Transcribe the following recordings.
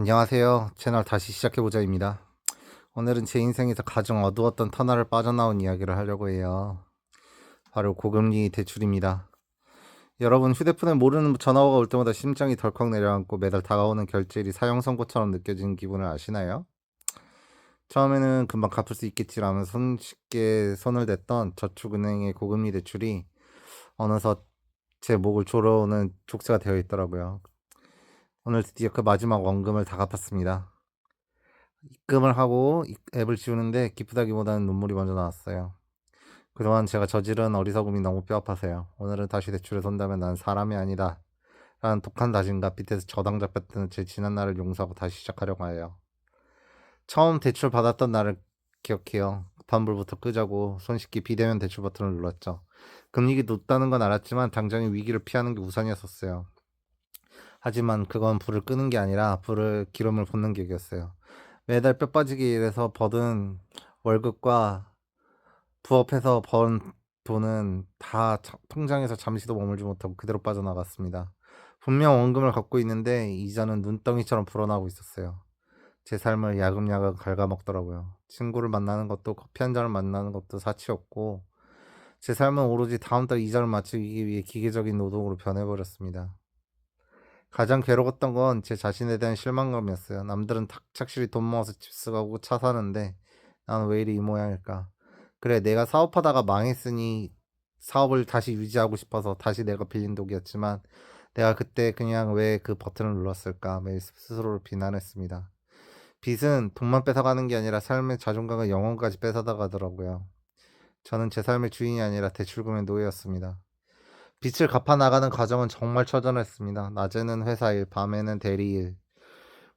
안녕하세요. 채널 다시 시작해보자입니다. 오늘은 제 인생에서 가장 어두웠던 터널을 빠져나온 이야기를 하려고 해요. 바로 고금리 대출입니다. 여러분 휴대폰에 모르는 전화가 올 때마다 심장이 덜컥 내려앉고 매달 다가오는 결제일이 사형 선고처럼 느껴지는 기분을 아시나요? 처음에는 금방 갚을 수 있겠지라면서 손쉽게 손을 댔던 저축은행의 고금리 대출이 어느덧 제 목을 조르는 족쇄가 되어 있더라고요. 오늘 드디어 그 마지막 원금을 다 갚았습니다. 입금을 하고 앱을 지우는데 기쁘다기보다는 눈물이 먼저 나왔어요. 그동안 제가 저지른 어리석음이 너무 뼈아파서요. 오늘은 다시 대출에 손다면 난 사람이 아니다 라는 독한 다짐과 밑에서 저당 잡혔던 제 지난 날을 용서하고 다시 시작하려고 해요. 처음 대출 받았던 날을 기억해요. 급한 불부터 끄자고 손쉽게 비대면 대출 버튼을 눌렀죠. 금리가 높다는 건 알았지만 당장의 위기를 피하는 게 우선이었었어요. 하지만 그건 불을 끄는 게 아니라 불을 기름을 붓는 격이었어요. 매달 뼈 빠지게 일해서 버는 월급과 부업해서 번 돈은 다 통장에서 잠시도 머물지 못하고 그대로 빠져나갔습니다. 분명 원금을 갚고 있는데 이자는 눈덩이처럼 불어나고 있었어요. 제 삶을 야금야금 갉아먹더라고요. 친구를 만나는 것도 커피 한 잔을 만나는 것도 사치였고 제 삶은 오로지 다음 달 이자를 맞추기 위해 기계적인 노동으로 변해버렸습니다. 가장 괴로웠던 건 제 자신에 대한 실망감이었어요. 남들은 착실히 돈 모아서 집 쓰고 차 사는데 나는 왜 이리 이 모양일까? 그래, 내가 사업하다가 망했으니 사업을 다시 유지하고 싶어서 다시 내가 빌린 독이었지만 내가 그때 그냥 왜 그 버튼을 눌렀을까? 매일 스스로를 비난했습니다. 빚은 돈만 뺏어가는 게 아니라 삶의 자존감과 영혼까지 뺏어다 가더라고요. 저는 제 삶의 주인이 아니라 대출금의 노예였습니다. 빚을 갚아 나가는 과정은 정말 처절했습니다. 낮에는 회사 일, 밤에는 대리 일,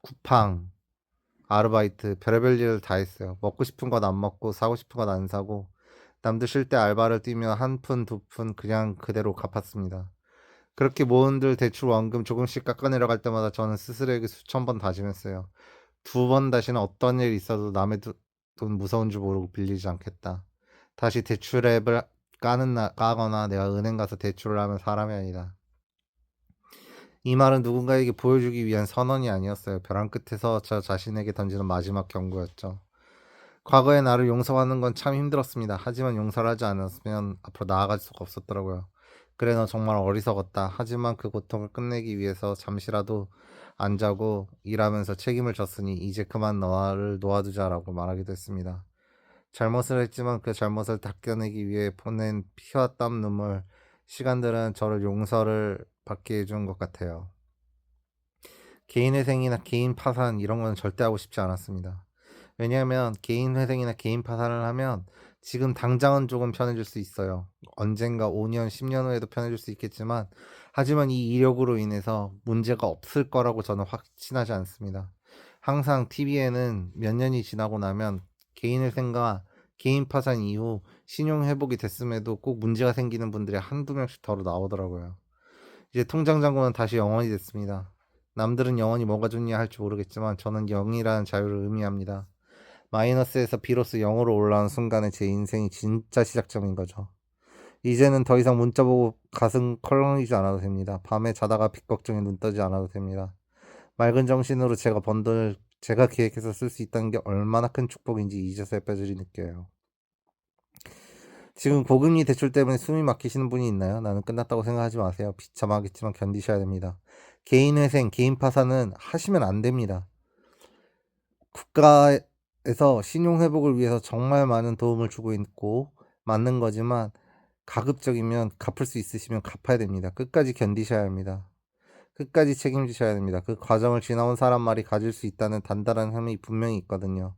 쿠팡, 아르바이트, 별의별 일을 다 했어요. 먹고 싶은 것 안 먹고 사고 싶은 것 안 사고 남들 쉴 때 알바를 뛰며 한 푼, 두 푼 그냥 그대로 갚았습니다. 그렇게 모은들 대출 원금 조금씩 깎아내려갈 때마다 저는 스스로에게 수천 번 다짐했어요. 두 번 다시는 어떤 일이 있어도 남의 돈 무서운 줄 모르고 빌리지 않겠다. 다시 대출 앱을 까거나 내가 은행 가서 대출을 하면 사람이 아니다. 이 말은 누군가에게 보여주기 위한 선언이 아니었어요. 벼랑 끝에서 저 자신에게 던지는 마지막 경고였죠. 과거의 나를 용서하는 건 참 힘들었습니다. 하지만 용서를 하지 않았으면 앞으로 나아갈 수가 없었더라고요. 그래, 너 정말 어리석었다. 하지만 그 고통을 끝내기 위해서 잠시라도 안 자고 일하면서 책임을 졌으니 이제 그만 너를 놓아두자라고 말하기도 했습니다. 잘못을 했지만 그 잘못을 닦아내기 위해 보낸 피와 땀 눈물 시간들은 저를 용서를 받게 해준 것 같아요. 개인 회생이나 개인 파산 이런 건 절대 하고 싶지 않았습니다. 왜냐하면 개인 회생이나 개인 파산을 하면 지금 당장은 조금 편해질 수 있어요. 언젠가 5년, 10년 후에도 편해질 수 있겠지만 하지만 이 이력으로 인해서 문제가 없을 거라고 저는 확신하지 않습니다. 항상 TV에는 몇 년이 지나고 나면 개인 회생과 개인 파산 이후 신용 회복이 됐음에도 꼭 문제가 생기는 분들이 한두 명씩 더러 나오더라고요. 이제 통장 잔고는 다시 0원이 됐습니다. 남들은 영원히 뭐가 좋냐 할지 모르겠지만 저는 0이라는 자유를 의미합니다. 마이너스에서 비로소 0으로 올라온 순간에 제 인생이 진짜 시작점인 거죠. 이제는 더 이상 문자 보고 가슴 컬렁이지 않아도 됩니다. 밤에 자다가 빚 걱정에 눈 떠지 않아도 됩니다. 맑은 정신으로 제가 번 돈을 제가 계획해서 쓸 수 있다는 게 얼마나 큰 축복인지 이제서야 뼈저리 느껴요. 지금 고금리 대출 때문에 숨이 막히시는 분이 있나요? 나는 끝났다고 생각하지 마세요. 비참하겠지만 견디셔야 됩니다. 개인 회생, 개인 파산은 하시면 안 됩니다. 국가에서 신용 회복을 위해서 정말 많은 도움을 주고 있고 맞는 거지만 가급적이면 갚을 수 있으시면 갚아야 됩니다. 끝까지 견디셔야 합니다. 끝까지 책임지셔야 됩니다. 그 과정을 지나온 사람만이 가질 수 있다는 단단한 힘이 분명히 있거든요.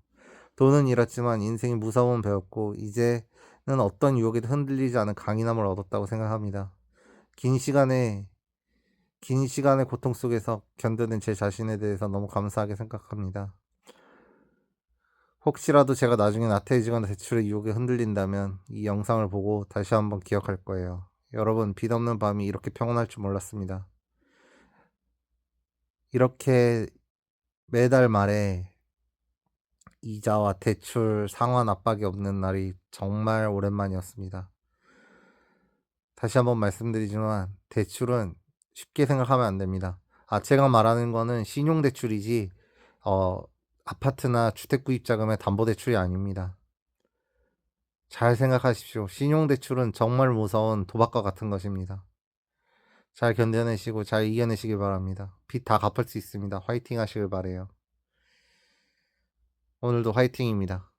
돈은 잃었지만 인생의 무서움은 배웠고 이제는 어떤 유혹에도 흔들리지 않은 강인함을 얻었다고 생각합니다. 긴 시간의 긴 시간의 고통 속에서 견뎌낸 제 자신에 대해서 너무 감사하게 생각합니다. 혹시라도 제가 나중에 나태해지거나 대출의 유혹에 흔들린다면 이 영상을 보고 다시 한번 기억할 거예요. 여러분, 빚 없는 밤이 이렇게 평온할 줄 몰랐습니다. 이렇게 매달 말에 이자와 대출 상환 압박이 없는 날이 정말 오랜만이었습니다. 다시 한번 말씀드리지만 대출은 쉽게 생각하면 안 됩니다. 제가 말하는 거는 신용대출이지 어, 아파트나 주택구입 자금의 담보대출이 아닙니다. 잘 생각하십시오. 신용대출은 정말 무서운 도박과 같은 것입니다. 잘 견뎌내시고 잘 이겨내시길 바랍니다. 빚 다 갚을 수 있습니다. 화이팅 하시길 바래요. 오늘도 화이팅입니다.